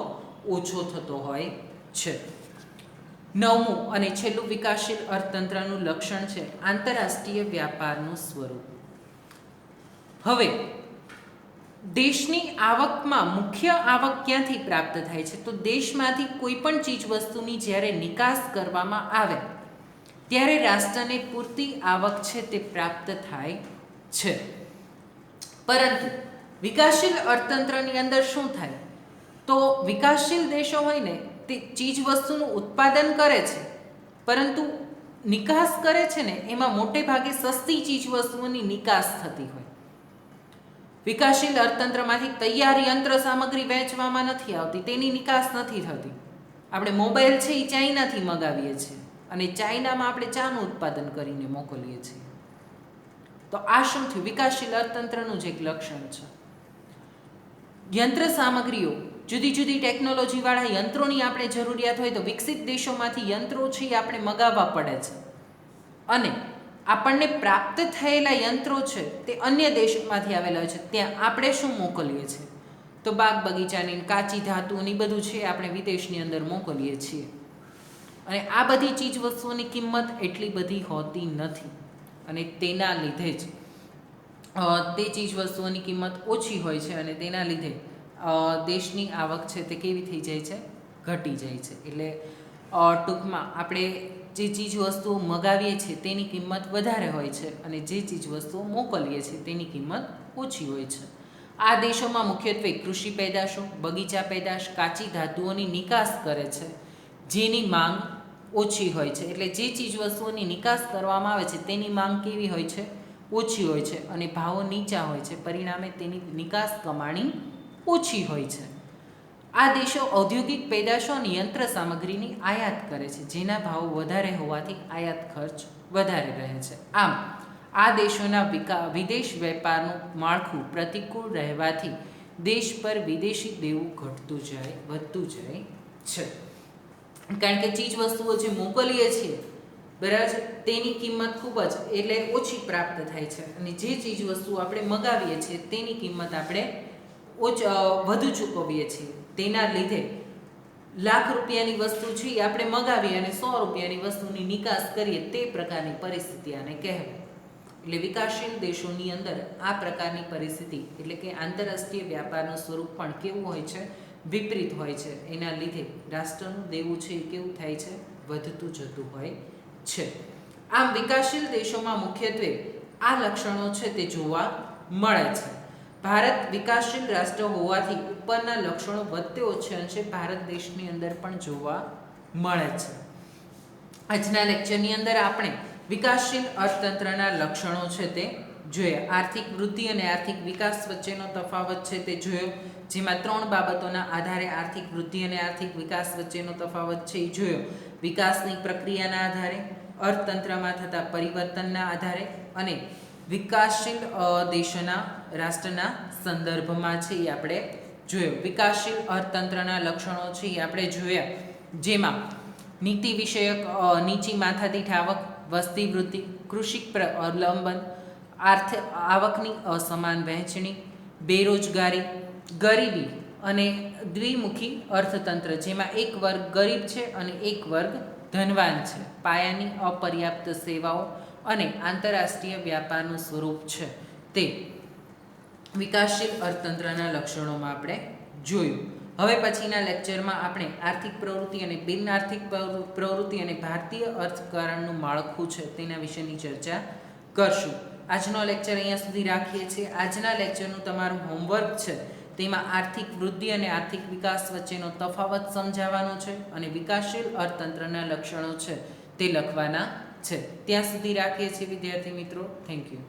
ઓછો થતો હોય છે. 9મું અને છેલ્લું વિકાસશીલ અર્થતંત્રનું લક્ષણ છે આંતરરાષ્ટ્રીય વ્યાપારનું સ્વરૂપ. હવે દેશની આવકમાં મુખ્ય આવક ક્યાંથી પ્રાપ્ત થાય છે? તો દેશમાંથી કોઈ પણ ચીજ વસ્તુની જ્યારે નિકાસ કરવામાં આવે ત્યારે રાષ્ટ્રને પૂરતી આવક છે તે પ્રાપ્ત થાય છે. પરંતુ વિકાસશીલ અર્થતંત્રની અંદર શું થાય? તો વિકાસશીલ દેશો હોય ને તે ચીજ વસ્તુનું ઉત્પાદન કરે છે, પરંતુ નિકાસ કરે છે ને એમાં મોટે ભાગે સસ્તી ચીજ વસ્તુઓની નિકાસ થતી હોય. વિકાસશીલ અર્થતંત્રમાંથી તૈયાર યંત્ર સામગ્રી વેચવામાં નથી આવતી, તેની નિકાસ નથી થતી. આપણે મોબાઈલ છે એ ચાઇનાથી મગાવીએ છીએ અને ચાઇનામાં આપણે ચાનું ઉત્પાદન કરીને મોકલીએ છીએ. તો આ શું થયું? વિકાસશીલ અર્થતંત્રનું જ એક લક્ષણ છે. યંત્ર સામગ્રીઓ, જુદી જુદી ટેકનોલોજીવાળા યંત્રોની આપણે જરૂરિયાત હોય તો વિકસિત દેશોમાંથી યંત્રો છે એ આપણે મગાવવા પડે છે અને આપણને પ્રાપ્ત થયેલા યંત્રો છે તે અન્ય દેશોમાંથી આવેલા હોય છે. ત્યાં આપણે શું મોકલીએ છીએ? તો બાગ બગીચાની કાચી ધાતુની બધું છે આપણે વિદેશની અંદર મોકલીએ છીએ અને આ બધી ચીજ વસ્તુઓની કિંમત એટલી બધી હોતી નથી અને તેના લીધે જ તે ચીજ વસ્તુઓની કિંમત ઓછી હોય છે અને તેના લીધે દેશની આવક છે તે કેવી થઈ જાય છે? ઘટી જાય છે. એટલે ટૂંકમાં આપણે જે ચીજ વસ્તુઓ મગાવીએ છીએ તેની કિંમત વધારે હોય છે અને જે ચીજ વસ્તુઓ મોકલીએ છીએ તેની કિંમત ઓછી હોય છે. આ દેશોમાં મુખ્યત્વે કૃષિ પેદાશો, બગીચા પેદાશ, કાચી ધાતુઓની નિકાસ કરે છે, જેની માંગ ઓછી હોય છે. એટલે જે ચીજ વસ્તુઓની નિકાસ કરવામાં આવે છે તેની માંગ કેવી હોય છે? ઓછી હોય છે અને ભાવો નીચા હોય છે, પરિણામે તેની નિકાસ કમાણી ઓછી હોય છે. આ દેશો ઔદ્યોગિક પેદાશો અને યંત્ર સામગ્રીની આયાત કરે છે, જેના ભાવો વધારે હોવાથી આયાત ખર્ચ વધારે રહે છે. આમ આ દેશોના વિદેશ વેપારનું માળખું પ્રતિકૂળ રહેવાથી દેશ પર વિદેશી દેવું વધતું જાય છે. કારણ કે ચીજ વસ્તુઓ જે મોકલીએ છીએ બરાબર છે તેની કિંમત ખૂબ જ એટલે ઓછી પ્રાપ્ત થાય છે અને જે ચીજ વસ્તુઓ આપણે મગાવીએ છીએ તેની કિંમત આપણે વધુ ચૂકવીએ છીએ. તેના લીધે લાખ રૂપિયાની વસ્તુ છે એ આપણે મગાવીએ અને 100 રૂપિયાની વસ્તુની નિકાસ કરીએ તે પ્રકારની પરિસ્થિતિ આને કહેવાય. એટલે વિકાસશીલ દેશોની અંદર આ પ્રકારની પરિસ્થિતિ એટલે કે આંતરરાષ્ટ્રીય વ્યાપારનું સ્વરૂપ પણ કેવું હોય છે? વિપરીત હોય છે. એના લીધે રાષ્ટ્રનું દેવું છે એ કેવું થાય છે? વધતું જતું હોય છે. આમ વિકાસશીલ દેશોમાં મુખ્યત્વે આ લક્ષણો છે તે જોવા મળે છે. ભારત વિકાસશીલ રાષ્ટ્ર હોવાથી ઉપરના લક્ષણો વધતે ઓછે અંશે ભારત દેશની અંદર પણ જોવા મળે છે. આજના લેક્ચરની અંદર આપણે વિકાસશીલ અર્થતંત્રના લક્ષણો છે તે જોયા. આર્થિક વૃદ્ધિ અને આર્થિક વિકાસ વચ્ચેનો તફાવત છે તે જોયો, જેમાં 3 બાબતોના આધારે આર્થિક વૃદ્ધિ અને આર્થિક વિકાસ વચ્ચેનો તફાવત છે એ જોયો. વિકાસની પ્રક્રિયાના આધારે, અર્થતંત્રમાં થતા પરિવર્તનના આધારે અને વિકાસશીલ દેશોના રાષ્ટ્રના સંદર્ભમાં છે એ આપણે જોયો. વિકાસશીલ અર્થતંત્રના લક્ષણો છે એ આપણે જોયા, જેમાં નીતિ વિષયક નીચી માથાદીઠ આવક, વસ્તી વૃદ્ધિ, કૃષિ અવલંબન, આવકની અસમાન વહેંચણી, બેરોજગારી, ગરીબી અને દ્વિમુખી અર્થતંત્ર, જેમાં એક વર્ગ ગરીબ છે અને એક વર્ગ ધનવાન છે, પાયાની અપર્યાપ્ત સેવાઓ અને આંતરરાષ્ટ્રીય વ્યાપારનું સ્વરૂપ છે તે વિકાસશીલ અર્થતંત્રના લક્ષણોમાં આપણે જોયું. હવે પછીના લેક્ચરમાં આપણે આર્થિક પ્રવૃત્તિ અને બિન આર્થિક પ્રવૃત્તિ અને ભારતીય અર્થકારણનું માળખું છે તેના વિશેની ચર્ચા કરશું. આજનો લેક્ચર અહીંયા સુધી રાખીએ છીએ. આજના લેક્ચરનું તમારું હોમવર્ક છે તેમાં આર્થિક વૃદ્ધિ અને આર્થિક વિકાસ વચ્ચેનો તફાવત સમજાવવાનો છે અને વિકાસશીલ અર્થતંત્રના લક્ષણો છે તે લખવાના છે. ત્યાં સુધી રાખીએ છીએ વિદ્યાર્થી મિત્રો. Thank you.